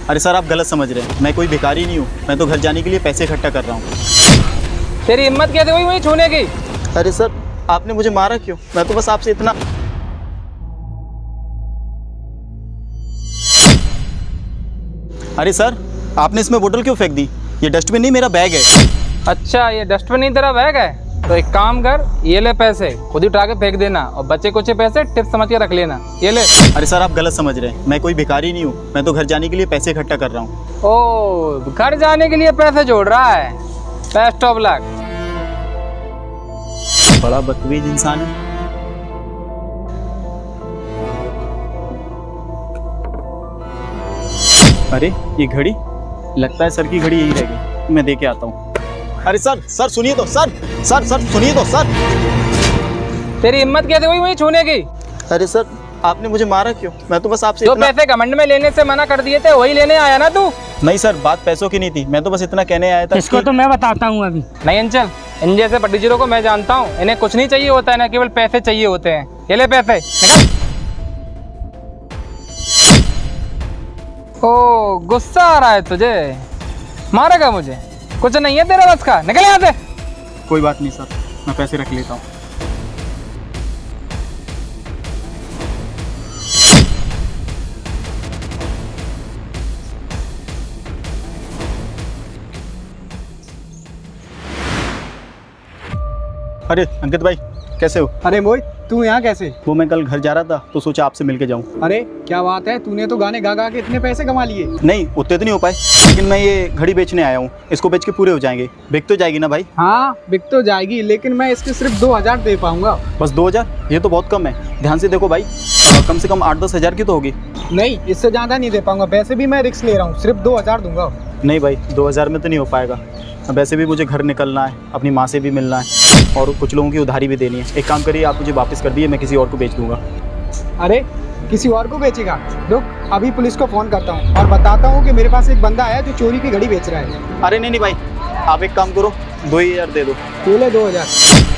अरे सर आप गलत समझ रहे हैं, मैं कोई भिखारी नहीं हूँ। मैं तो घर जाने के लिए पैसे इकट्ठा कर रहा हूँ। तेरी हिम्मत कैसे हुई मुझे छूने की? अरे सर आपने मुझे मारा क्यों? मैं तो बस आपसे इतना। अरे सर आपने इसमें बोतल क्यों फेंक दी? ये डस्टबिन नहीं, मेरा बैग है। अच्छा ये डस्टबिन नहीं तेरा बैग है? तो एक काम कर, ये ले पैसे, खुद ही उठा के फेंक देना और बच्चे कुछ पैसे टिप समझ के रख लेना। ये ले। अरे सर आप गलत समझ रहे हैं, मैं कोई भिखारी नहीं हूँ। मैं तो घर जाने के लिए पैसे इकट्ठा कर रहा हूँ। ओ घर जाने के लिए पैसे जोड़ रहा है? Best of luck. बड़ा बदतमीज इंसान है। अरे ये घड़ी, लगता है सर की घड़ी यही रह गई। मैं दे के आता हूँ। अरे सर सर सुनिए तो सर सुनिए तो सर। तेरी हिम्मत कैसे हुई मुझे छूने की? अरे सर आपने मुझे मारा क्यों? मैं तो बस आपसे जो इतना। पैसे घमंड में लेने से मना कर दिए थे वही लेने आया ना तू? नहीं सर बात पैसों की नहीं थी, मैं तो बस इतना कहने आया था। इसको तो मैं बताता हूँ अभी। नहीं अंचल, इन जैसे पटीचरों को मैं जानता हूँ, इन्हें कुछ नहीं चाहिए होता है ना, केवल पैसे चाहिए होते हैं। ये ले पैसे, निकल। ओ गुस्सा आ रहा है तुझे? मारेगा मुझे? कुछ नहीं है तेरा बस का, निकल यहाँ से। कोई बात नहीं सर, मैं पैसे रख लेता हूँ। अरे अंकित भाई कैसे हो? अरे मोहित, तू यहाँ कैसे? वो मैं कल घर जा रहा था तो सोचा आपसे मिलके जाऊं। अरे क्या बात है, तूने तो गाने गा गा के इतने पैसे कमा लिए। नहीं उतने तो नहीं हो पाए, लेकिन मैं ये घड़ी बेचने आया हूँ। इसको बेच के पूरे हो जाएंगे। बिक तो जाएगी ना भाई? हाँ बिक तो जाएगी, लेकिन मैं इसके सिर्फ 2000 दे पाऊंगा। बस 2000? ये तो बहुत कम है। ध्यान से देखो भाई, कम से कम 8-10 हज़ार की तो होगी। नहीं इससे ज्यादा नहीं दे पाऊंगा, वैसे भी मैं रिस्क ले रहा हूँ, सिर्फ 2000 दूंगा। नहीं भाई 2000 में तो नहीं हो पाएगा। वैसे भी मुझे घर निकलना है, अपनी माँ से भी मिलना है और कुछ लोगों की उधारी भी देनी है। एक काम करिए, आप मुझे वापस कर दिए, मैं किसी और को बेच दूंगा। अरे किसी और को बेचेगा? रुक अभी पुलिस को फोन करता हूँ और बताता हूँ कि मेरे पास एक बंदा है जो चोरी की घड़ी बेच रहा है। अरे नहीं भाई, आप एक काम करो, 2000 दे दो। ये ले 2000।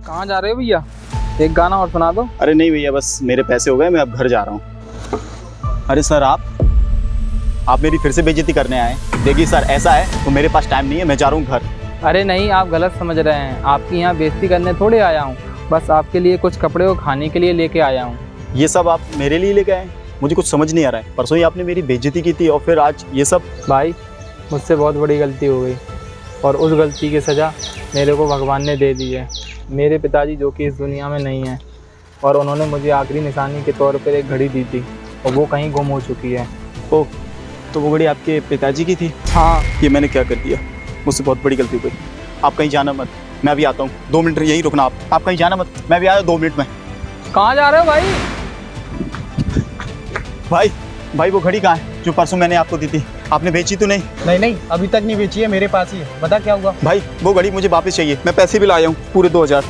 कहाँ जा रहे हो भैया? एक गाना और सुना दो। अरे नहीं भैया, बस मेरे पैसे हो गए, मैं अब घर जा रहा हूँ। अरे सर आप मेरी फिर से बेइज्जती करने आए। देखिए सर ऐसा है तो मेरे पास टाइम नहीं है, मैं जा रहा हूँ घर। अरे नहीं, आप गलत समझ रहे हैं। आपकी यहाँ बेइज्जती करने थोड़े आया हूँ, बस आपके लिए कुछ कपड़े और खाने के लिए लेके आया हूँ। ये सब आप मेरे लिए लेके आए? मुझे कुछ समझ नहीं आ रहा है। परसों ही आपने मेरी बेइज्जती की थी और फिर आज ये सब। भाई मुझसे बहुत बड़ी गलती हो गई और उस गलती की सज़ा मेरे को भगवान ने दे दी है। मेरे पिताजी जो कि इस दुनिया में नहीं हैं और उन्होंने मुझे आखिरी निशानी के तौर पर एक घड़ी दी थी और वो कहीं गुम हो चुकी है। ओह, तो वो घड़ी आपके पिताजी की थी? हाँ। ये मैंने क्या कर दिया? मुझसे बहुत बड़ी गलती हो गई। आप कहीं जाना मत, मैं अभी आता हूँ। 2 मिनट यहीं रुकना। आप कहीं जाना मत, मैं अभी आया 2 मिनट में। कहाँ जा रहे हो भाई? भाई वो घड़ी कहाँ है जो परसों मैंने आपको दी थी? आपने बेची तो नहीं? नहीं अभी तक नहीं बेची है, मेरे पास ही है। बता क्या हुआ? भाई वो घड़ी मुझे वापस चाहिए, मैं पैसे भी लाया हूँ पूरे 2000।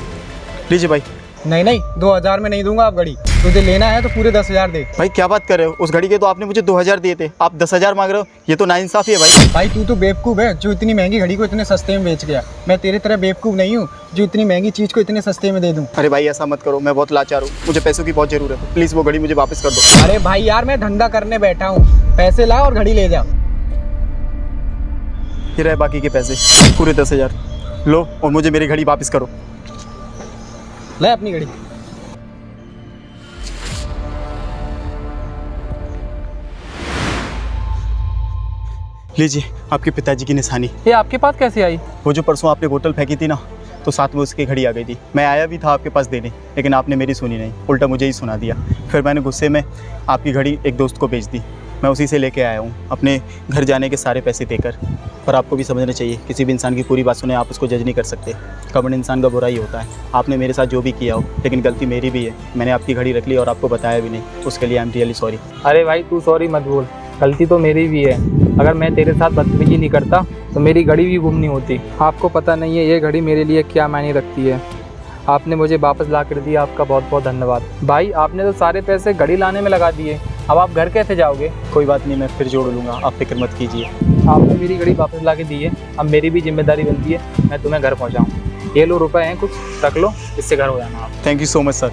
लीजिए भाई। नहीं 2000 में नहीं दूंगा आप घड़ी। तुझे लेना है तो पूरे 10,000 दे। भाई क्या बात कर रहे हो? उस घड़ी के तो आपने मुझे 2000 दिए थे, आप 10,000 मांग रहे हो। ये तो नाइंसाफी है भाई। भाई तू तो बेवकूफ़ है जो इतनी महंगी घड़ी को इतने सस्ते में बेच गया। मैं तेरे तरह बेवकूफ़ नहीं हूँ जो इतनी महंगी चीज़ को इतने सस्ते में दे दूँ। अरे भाई ऐसा मत करो, मैं बहुत लाचार हूँ, मुझे पैसों की बहुत ज़रूरत है। प्लीज़ वो घड़ी मुझे वापस कर दो। अरे भाई यार मैं धंधा करने बैठा हूँ, पैसे ला और घड़ी ले जा। ये रहे बाकी के पैसे, पूरे 10,000 लो और मुझे मेरी घड़ी वापस करो। ले अपनी घड़ी। लीजिए आपके पिताजी की निशानी। ये आपके पास कैसे आई? वो जो परसों आपने बोतल फेंकी थी ना, तो साथ में उसकी घड़ी आ गई थी। मैं आया भी था आपके पास देने, लेकिन आपने मेरी सुनी नहीं, उल्टा मुझे ही सुना दिया। फिर मैंने गुस्से में आपकी घड़ी एक दोस्त को बेच दी। मैं उसी से लेके आया हूँ अपने घर जाने के सारे पैसे देकर। पर आपको भी समझना चाहिए, किसी भी इंसान की पूरी बात सुने आप उसको जज नहीं कर सकते। कमर इंसान का बुरा ही होता है। आपने मेरे साथ जो भी किया हो, लेकिन गलती मेरी भी है। मैंने आपकी घड़ी रख ली और आपको बताया भी नहीं, उसके लिए आई एम रियली सॉरी। अरे भाई तू सॉरी मत बोल, गलती तो मेरी भी है। अगर मैं तेरे साथ बदतमीजी नहीं करता तो मेरी घड़ी भी गुम नहीं होती। आपको पता नहीं है ये घड़ी मेरे लिए क्या मायने रखती है। आपने मुझे वापस ला कर दिया, आपका बहुत बहुत धन्यवाद। भाई आपने तो सारे पैसे घड़ी लाने में लगा दिए अब आप घर कैसे जाओगे? कोई बात नहीं, मैं फिर जोड़ लूँगा, आप फिक्र मत कीजिए। आपने मेरी घड़ी वापस ला के दी है, अब मेरी भी जिम्मेदारी बनती है मैं तुम्हें घर पहुँचाऊँ। ये लो रुपए हैं कुछ, रख लो, इससे घर हो जाना आप। Thank you so much sir.